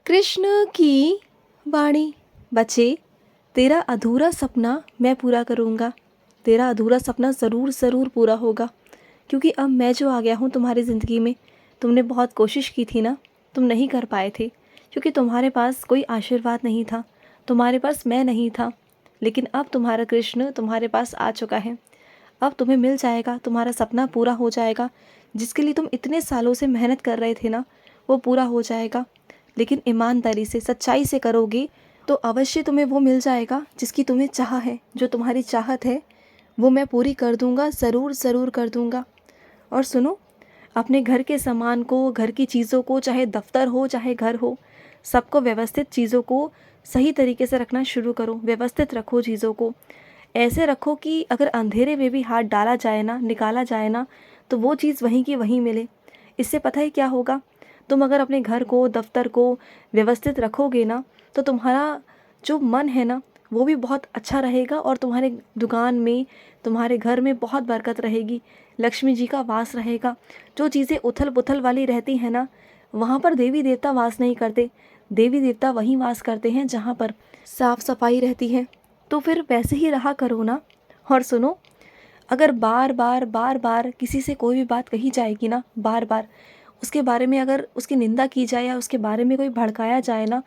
कृष्ण की वाणी। बच्चे, तेरा अधूरा सपना मैं पूरा करूँगा। तेरा अधूरा सपना ज़रूर ज़रूर पूरा होगा, क्योंकि अब मैं जो आ गया हूँ तुम्हारी ज़िंदगी में। तुमने बहुत कोशिश की थी ना, तुम नहीं कर पाए थे, क्योंकि तुम्हारे पास कोई आशीर्वाद नहीं था, तुम्हारे पास मैं नहीं था। लेकिन अब तुम्हारा कृष्ण तुम्हारे पास आ चुका है। अब तुम्हें मिल जाएगा, तुम्हारा सपना पूरा हो जाएगा। जिसके लिए तुम इतने सालों से मेहनत कर रहे थे ना, वो पूरा हो जाएगा। लेकिन ईमानदारी से, सच्चाई से करोगे तो अवश्य तुम्हें वो मिल जाएगा जिसकी तुम्हें चाह है। जो तुम्हारी चाहत है वो मैं पूरी कर दूंगा, ज़रूर ज़रूर कर दूंगा। और सुनो, अपने घर के सामान को, घर की चीज़ों को, चाहे दफ्तर हो चाहे घर हो, सबको व्यवस्थित, चीज़ों को सही तरीके से रखना शुरू करो। व्यवस्थित रखो चीज़ों को, ऐसे रखो कि अगर अंधेरे में भी हाथ डाला जाए ना, निकाला जाए ना, तो वो चीज़ वहीं की वहीं मिले। इससे पता है क्या होगा? तुम अगर अपने घर को, दफ्तर को व्यवस्थित रखोगे ना, तो तुम्हारा जो मन है ना, वो भी बहुत अच्छा रहेगा और तुम्हारे दुकान में, तुम्हारे घर में बहुत बरकत रहेगी, लक्ष्मी जी का वास रहेगा। जो चीज़ें उथल पुथल वाली रहती हैं ना, वहाँ पर देवी देवता वास नहीं करते। देवी देवता वहीं वास करते हैं जहाँ पर साफ सफाई रहती है। तो फिर वैसे ही रहा करो ना। और सुनो, अगर बार बार बार बार किसी से कोई भी बात कही जाएगी ना, बार बार उसके बारे में अगर उसकी निंदा की जाए या उसके बारे में कोई भड़काया जाए ना,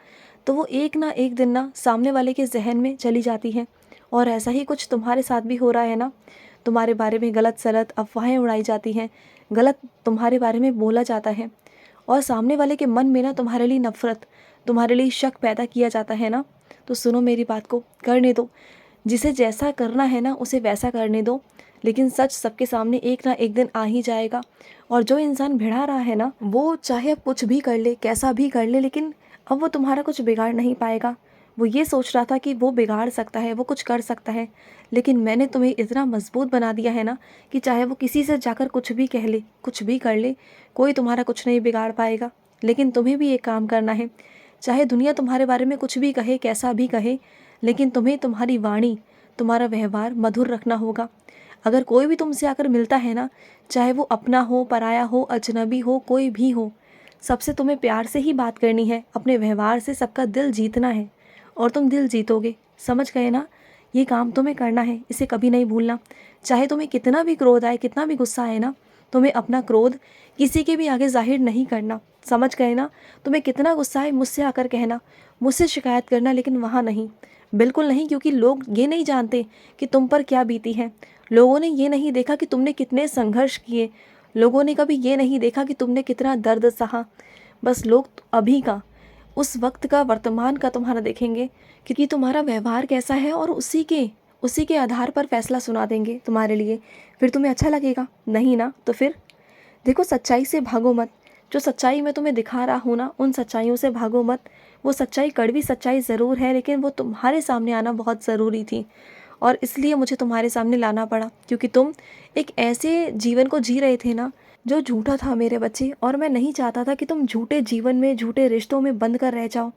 तो वो एक ना एक दिन ना सामने वाले के जहन में चली जाती है। और ऐसा ही कुछ तुम्हारे साथ भी हो रहा है ना। तुम्हारे बारे में गलत सलत अफवाहें उड़ाई जाती हैं, गलत तुम्हारे बारे में बोला जाता है, और सामने वाले के मन में ना तुम्हारे लिए नफ़रत, तुम्हारे लिए शक पैदा किया जाता है ना। तो सुनो मेरी बात को, करने दो। जिसे जैसा करना है ना, उसे वैसा करने दो। लेकिन सच सबके सामने एक ना एक दिन आ ही जाएगा। और जो इंसान भिड़ा रहा है ना, वो चाहे अब कुछ भी कर ले, कैसा भी कर ले, लेकिन अब वो तुम्हारा कुछ बिगाड़ नहीं पाएगा। वो ये सोच रहा था कि वो बिगाड़ सकता है, वो कुछ कर सकता है, लेकिन मैंने तुम्हें इतना मजबूत बना दिया है ना कि चाहे वो किसी से जाकर कुछ भी कह ले, कुछ भी कर ले, कोई तुम्हारा कुछ नहीं बिगाड़ पाएगा। लेकिन तुम्हें भी एक काम करना है। चाहे दुनिया तुम्हारे बारे में कुछ भी कहे, कैसा भी कहे, लेकिन तुम्हें तुम्हारी वाणी, तुम्हारा व्यवहार मधुर रखना होगा। अगर कोई भी तुमसे आकर मिलता है ना, चाहे वो अपना हो, पराया हो, अजनबी हो, कोई भी हो, सबसे तुम्हें प्यार से ही बात करनी है। अपने व्यवहार से सबका दिल जीतना है, और तुम दिल जीतोगे। समझ गए ना? ये काम तुम्हें करना है, इसे कभी नहीं भूलना। चाहे तुम्हें कितना भी क्रोध आए, कितना भी गुस्सा आए ना, तुम्हें अपना क्रोध किसी के भी आगे जाहिर नहीं करना। समझ गए ना? तुम्हें कितना गुस्सा आए, मुझसे आकर कहना, मुझसे शिकायत करना, लेकिन वहाँ नहीं, बिल्कुल नहीं। क्योंकि लोग ये नहीं जानते कि तुम पर क्या बीती है। लोगों ने ये नहीं देखा कि तुमने कितने संघर्ष किए। लोगों ने कभी ये नहीं देखा कि तुमने कितना दर्द सहा। बस लोग अभी का, उस वक्त का, वर्तमान का तुम्हारा देखेंगे, क्योंकि तुम्हारा व्यवहार कैसा है, और उसी के आधार पर फैसला सुना देंगे तुम्हारे लिए। फिर तुम्हें अच्छा लगेगा? नहीं ना? तो फिर देखो, सच्चाई से भागो मत। जो सच्चाई मैं तुम्हें दिखा रहा हूँ ना, उन सच्चाइयों से भागो मत। वो सच्चाई कड़वी सच्चाई ज़रूर है, लेकिन वो तुम्हारे सामने आना बहुत ज़रूरी थी, और इसलिए मुझे तुम्हारे सामने लाना पड़ा। क्योंकि तुम एक ऐसे जीवन को जी रहे थे ना, जो झूठा था मेरे बच्चे। और मैं नहीं चाहता था कि तुम झूठे जीवन में, झूठे रिश्तों में बंद कर रह जाओ।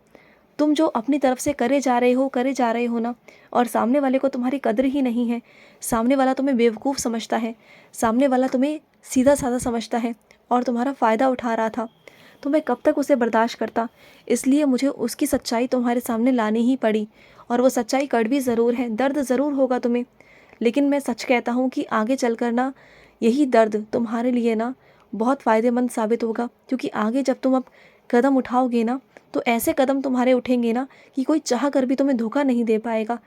तुम जो अपनी तरफ से करे जा रहे हो ना, और सामने वाले को तुम्हारी कदर ही नहीं है। सामने वाला तुम्हें बेवकूफ़ समझता है, सामने वाला तुम्हें सीधा साधा समझता है, और तुम्हारा फ़ायदा उठा रहा था। तो मैं कब तक उसे बर्दाश्त करता? इसलिए मुझे उसकी सच्चाई तुम्हारे सामने लानी ही पड़ी। और वो सच्चाई कड़वी ज़रूर है, दर्द ज़रूर होगा तुम्हें, लेकिन मैं सच कहता हूँ कि आगे चल कर ना, यही दर्द तुम्हारे लिए ना बहुत फ़ायदेमंद साबित होगा। क्योंकि आगे जब तुम अब कदम उठाओगे ना, तो ऐसे कदम तुम्हारे उठेंगे ना कि कोई चाह कर भी तुम्हें धोखा नहीं दे पाएगा।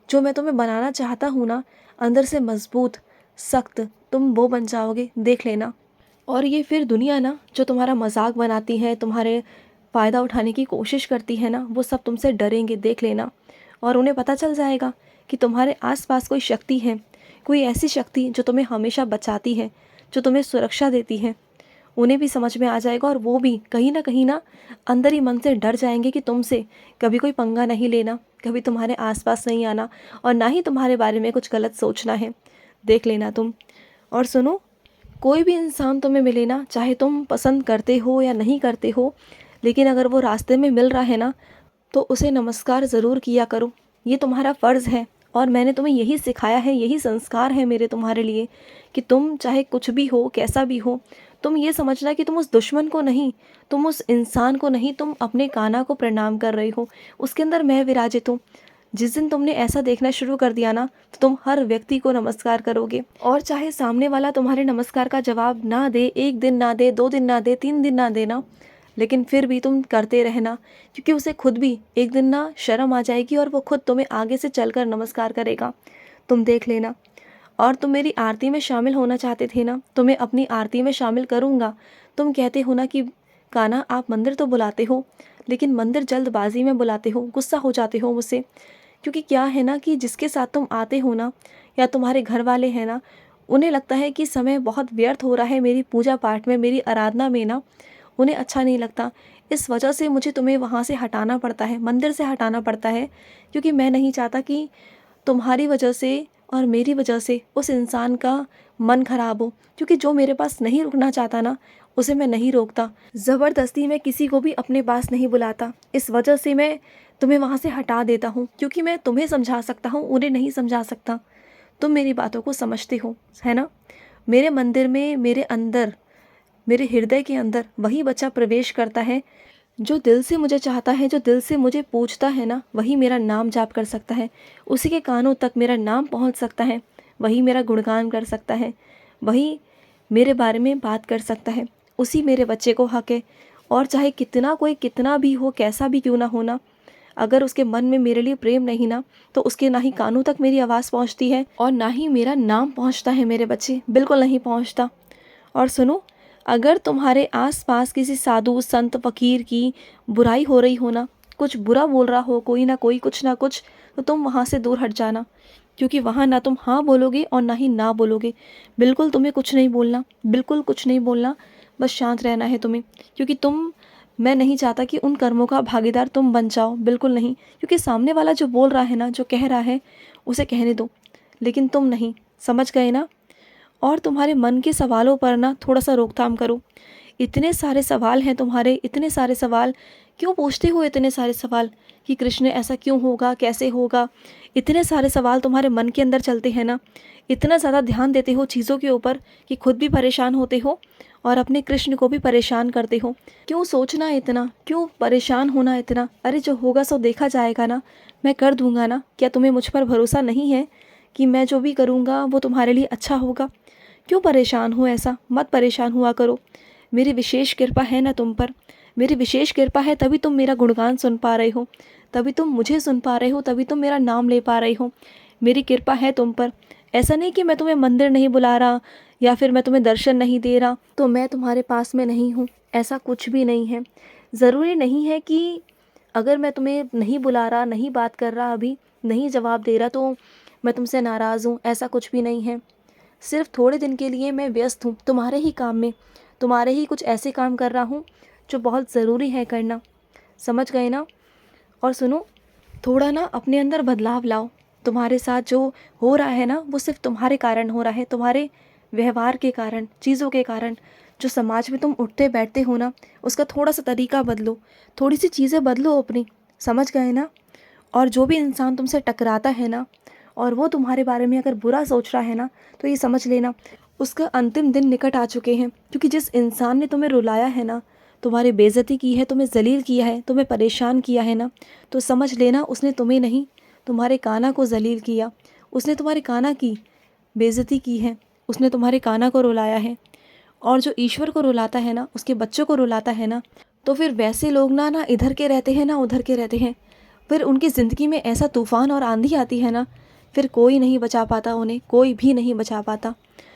जो मैं तुम्हें बनाना चाहता हूँ ना, अंदर से मजबूत, सख्त, तुम वो बन जाओगे, देख लेना। और ये फिर दुनिया ना, जो तुम्हारा मजाक बनाती है, तुम्हारे फ़ायदा उठाने की कोशिश करती है ना, वो सब तुमसे डरेंगे, देख लेना। और उन्हें पता चल जाएगा कि तुम्हारे आसपास कोई शक्ति है, कोई ऐसी शक्ति जो तुम्हें हमेशा बचाती है, जो तुम्हें सुरक्षा देती है। उन्हें भी समझ में आ जाएगा, और वो भी कहीं ना अंदर ही मन से डर जाएंगे कि तुमसे कभी कोई पंगा नहीं लेना, कभी तुम्हारे आसपास नहीं आना, और ना ही तुम्हारे बारे में कुछ गलत सोचना है। देख लेना तुम। और सुनो, कोई भी इंसान तुम्हें मिले ना, चाहे तुम पसंद करते हो या नहीं करते हो, लेकिन अगर वो रास्ते में मिल रहा है ना, तो उसे नमस्कार ज़रूर किया करो। ये तुम्हारा फ़र्ज़ है, और मैंने तुम्हें यही सिखाया है, यही संस्कार है मेरे तुम्हारे लिए, कि तुम चाहे कुछ भी हो, कैसा भी हो, तुम ये समझना कि तुम उस दुश्मन को नहीं, तुम उस इंसान को नहीं, तुम अपने कान्हा को प्रणाम कर रही हो। उसके अंदर मैं विराजित हूँ। जिस दिन तुमने ऐसा देखना शुरू कर दिया ना, तो तुम हर व्यक्ति को नमस्कार करोगे। और चाहे सामने वाला तुम्हारे नमस्कार का जवाब ना दे, 1 दिन ना दे, 2 दिन ना दे, 3 दिन ना देना, लेकिन फिर भी तुम करते रहना, क्योंकि उसे खुद भी एक दिन ना शर्म आ जाएगी और वो खुद तुम्हें आगे से चलकर नमस्कार करेगा। तुम देख लेना। और तुम मेरी आरती में शामिल होना चाहते थे ना, तुम्हें अपनी आरती में शामिल करूँगा। तुम कहते हो ना कि कान्हा आप मंदिर तो बुलाते हो, लेकिन मंदिर जल्दबाजी में बुलाते हो, गुस्सा हो जाते हो मुझसे। क्योंकि क्या है ना कि जिसके साथ तुम आते हो ना, या तुम्हारे घर वाले हैं ना, उन्हें लगता है कि समय बहुत व्यर्थ हो रहा है मेरी पूजा पाठ में, मेरी आराधना में ना, उन्हें अच्छा नहीं लगता। इस वजह से मुझे तुम्हें वहाँ से हटाना पड़ता है, मंदिर से हटाना पड़ता है, क्योंकि मैं नहीं चाहता कि तुम्हारी वजह से और मेरी वजह से उस इंसान का मन खराब हो। क्योंकि जो मेरे पास नहीं रुकना चाहता ना, उसे मैं नहीं रोकता। ज़बरदस्ती मैं किसी को भी अपने पास नहीं बुलाता। इस वजह से मैं तुम्हें वहाँ से हटा देता हूँ, क्योंकि मैं तुम्हें समझा सकता हूँ, उन्हें नहीं समझा सकता। तुम मेरी बातों को समझते हो, है ना? मेरे मंदिर में, मेरे अंदर, मेरे हृदय के अंदर वही बच्चा प्रवेश करता है जो दिल से मुझे चाहता है, जो दिल से मुझे पूछता है ना, वही मेरा नाम जाप कर सकता है। उसी के कानों तक मेरा नाम पहुंच सकता है, वही मेरा गुणगान कर सकता है, वही मेरे बारे में बात कर सकता है। उसी मेरे बच्चे को हक है। और चाहे कितना कोई कितना भी हो, कैसा भी क्यों ना होना, अगर उसके मन में मेरे लिए प्रेम नहीं ना, तो उसके ना ही कानों तक मेरी आवाज़ पहुंचती है और ना ही मेरा नाम पहुंचता है मेरे बच्चे, बिल्कुल नहीं पहुंचता। और सुनो, अगर तुम्हारे आसपास किसी साधु संत फकीर की बुराई हो रही हो ना, कुछ बुरा बोल रहा हो कोई ना कोई, कुछ ना कुछ, तो तुम वहाँ से दूर हट जाना। क्योंकि वहाँ ना तुम हाँ बोलोगे और ना ही ना बोलोगे। बिल्कुल तुम्हें कुछ नहीं बोलना, बिल्कुल कुछ नहीं बोलना, बस शांत रहना है तुम्हें। क्योंकि मैं नहीं चाहता कि उन कर्मों का भागीदार तुम बन जाओ, बिल्कुल नहीं। क्योंकि सामने वाला जो बोल रहा है ना, जो कह रहा है, उसे कहने दो, लेकिन तुम नहीं। समझ गए ना? और तुम्हारे मन के सवालों पर ना थोड़ा सा रोकथाम करो। इतने सारे सवाल हैं तुम्हारे, इतने सारे सवाल क्यों पूछते हो? इतने सारे सवाल कि कृष्ण ऐसा क्यों होगा, कैसे होगा? इतने सारे सवाल तुम्हारे मन के अंदर चलते हैं ना, इतना ज़्यादा ध्यान देते हो चीज़ों के ऊपर कि खुद भी परेशान होते हो और अपने कृष्ण को भी परेशान करते हो। क्यों सोचना इतना, क्यों परेशान होना इतना? अरे जो होगा सो देखा जाएगा ना, मैं कर दूंगा ना। क्या तुम्हें मुझ पर भरोसा नहीं है कि मैं जो भी करूँगा वो तुम्हारे लिए अच्छा होगा? क्यों परेशान हो? ऐसा मत परेशान हुआ करो। मेरी विशेष कृपा है ना तुम पर, मेरी विशेष कृपा है, तभी तुम मेरा गुणगान सुन पा रहे हो, तभी तुम मुझे सुन पा रहे हो, तभी तुम मेरा नाम ले पा रहे हो। मेरी कृपा है तुम पर। ऐसा नहीं कि मैं तुम्हें मंदिर नहीं बुला रहा या फिर मैं तुम्हें दर्शन नहीं दे रहा तो मैं तुम्हारे पास में नहीं हूँ, ऐसा कुछ भी नहीं है। ज़रूरी नहीं है कि अगर मैं तुम्हें नहीं बुला रहा, नहीं बात कर रहा, अभी नहीं जवाब दे रहा तो मैं तुमसे नाराज़ हूँ, ऐसा कुछ भी नहीं है। सिर्फ थोड़े दिन के लिए मैं व्यस्त हूँ तुम्हारे ही काम में, तुम्हारे ही कुछ ऐसे काम कर रहा हूँ जो बहुत ज़रूरी है करना। समझ गए ना? और सुनो, थोड़ा ना अपने अंदर बदलाव लाओ। तुम्हारे साथ जो हो रहा है ना, वो सिर्फ तुम्हारे कारण हो रहा है, तुम्हारे व्यवहार के कारण, चीज़ों के कारण। जो समाज में तुम उठते बैठते हो ना, उसका थोड़ा सा तरीका बदलो, थोड़ी सी चीज़ें बदलो अपनी। समझ गए ना? और जो भी इंसान तुमसे टकराता है ना, और वो तुम्हारे बारे में अगर बुरा सोच रहा है ना, तो ये समझ लेना उसका अंतिम दिन निकट आ चुके हैं। क्योंकि जिस इंसान ने तुम्हें रुलाया है ना, तुम्हारी बेइज्जती की है, तुम्हें जलील किया है, तुम्हें परेशान किया है ना, तो समझ लेना उसने तुम्हें नहीं, तुम्हारे कान्हा को जलील किया। उसने तुम्हारे कान्हा की बेइज्जती की है, उसने तुम्हारे कान्हा को रुलाया है। और जो ईश्वर को रुलाता है ना, उसके बच्चों को रुलाता है ना, तो फिर वैसे लोग ना ना इधर के रहते हैं ना उधर के रहते हैं। फिर उनकी ज़िंदगी में ऐसा तूफ़ान और आंधी आती है ना, फिर कोई नहीं बचा पाता उन्हें, कोई भी नहीं बचा पाता।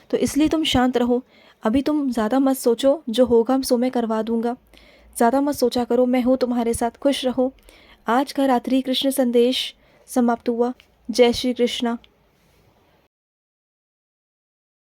तो इसलिए तुम शांत रहो। अभी तुम ज़्यादा मत सोचो, जो होगा सो मैं करवा दूँगा। ज़्यादा मत सोचा करो, मैं हूँ तुम्हारे साथ, खुश रहो। आज का रात्रि कृष्ण संदेश समाप्त हुआ। जय श्री कृष्णा।